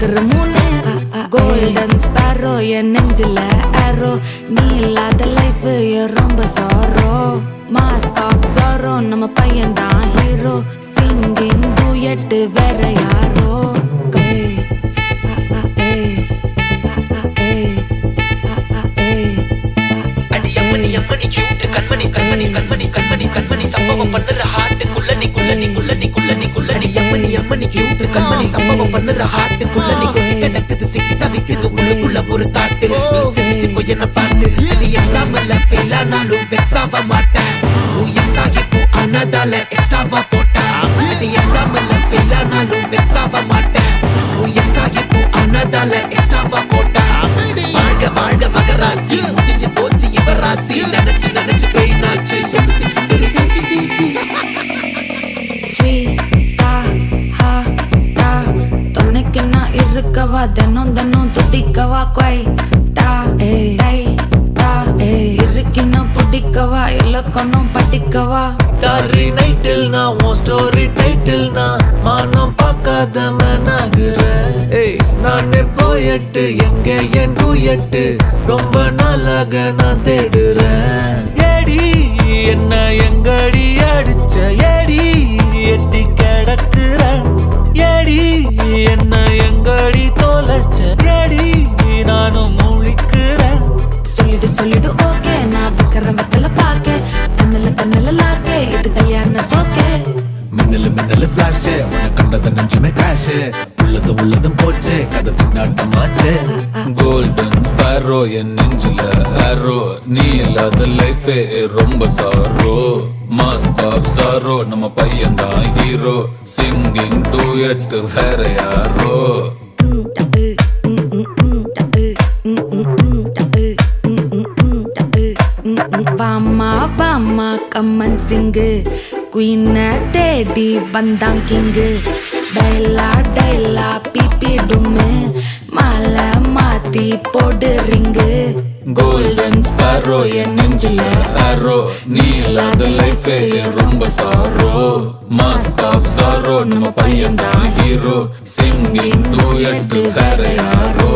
பறக்குற மூணு golden sparrow என் நெஞ்சில ஆரோ நீ இல்லாத லைஃப் ரொம்ப சாரோ மாஸ்க் ஆஃப் சாரோ நம்ம பையன் தான் ஹீரோ சிங்கிங் டூயட் வேற யாரோ கண்மணி கண்மணி கண்மணி கண்மணி கண்மணி சம்பவம் பண்ணுற ஹார்ட்டுக்குள்ள நீ குள்ள நீ குள்ள நீ குள்ள நீ குள்ள நீ அம்மனி அம்மனி கியூட் கண்மணி சம்பவம் பண்ணுற ஹார்ட்டுக்குள்ள நீ கிடக்குது சிக்கி தவிக்குது உள்ளுக்குள்ள ஒரு தாட்டு நீ சிரிச்சுக்கோ என்ன பார்த்து அது எக்ஸாம்ல ஃபெயில் ஆனாலும் வெக்ஸ் ஆக மாட்டேன் நீ எக்ஸ் ஆகி போ ஆனதால எக்ஸ்ட்ராவா போட்டா அது எக்ஸாம்ல ஃபெயில் ஆனாலும் வெக்ஸ் ஆக மாட்டேன் நீ எக்ஸ் ஆகி போ ஆனதால எக்ஸ்ட்ராவா போட்டா வாழ்க வாழ்க மகராசி முடிஞ்சு போச்சு இவ ராசி நினைச்சு நினைச்சு பெயினாச்சு சொல்லிட்டு சுந்தரி ஸ்வீட்டா ஹா டா துணைக்கு நான் இருக்கவா தினம் தினம் துடிக்கவா குவை டா டை டா இருக்கினா பிடிக்கவா இலக்கணம் படிக்கவா ஸ்டாரி நைட்டில் நான் உன் ஸ்டோரி டைட்டில் நான் மானம் பார்க்காத மனாகுற நானே போயட்டு எங்க என் டூயட்டு ரொம்ப நாளாக நான் தேடுறேன் ஏடி என்ன எங்கடி அடிச்ச ஏடி எட்டி கிடக்குற ஏடி என்ன எங்கடி தொலைச்ச ஏடி நானும் முழிக்கிறேன் சொல்லிடு ஓகே நான் வைக்கிற வெத்தல பாக்க தன்னல லாக்கே இது கல்யாண சோக்கே மின்னலு மின்னலு ஃபிளாஷ் உன்னை கண்டத நெஞ்சுமே கிராஷ் உள்ளதும் போச்சு கதை திண்டாட்டமாச்சு கோல்டன் ஸ்பாரோ என் நெஞ்சில ஆரோ நீ இல்லாத லைஃபே ரொம்ப சாரோ மாஸ்க் ஆஃப் சாரோ நம்ம பையன் தான் ஹீரோ சிங்கிங் டூயட் வேற யாரோ வாமா வாமா கம்மன் சிங்கு குயின தேடி வந்தான் கிங்கு டைலா டைலா பிபி டும்மு மாலை மாத்தி போடு ரிங்கு கோல்டன் ஸ்பாரோ என் நெஞ்சில ஆரோ நீ இல்லாத லைஃபே ரொம்ப சாரோ மாஸ்க் ஆஃப் சாரோ நம்ம பையன் தான் ஹீரோ சிங்கிங் டூயட் வேற யாரோ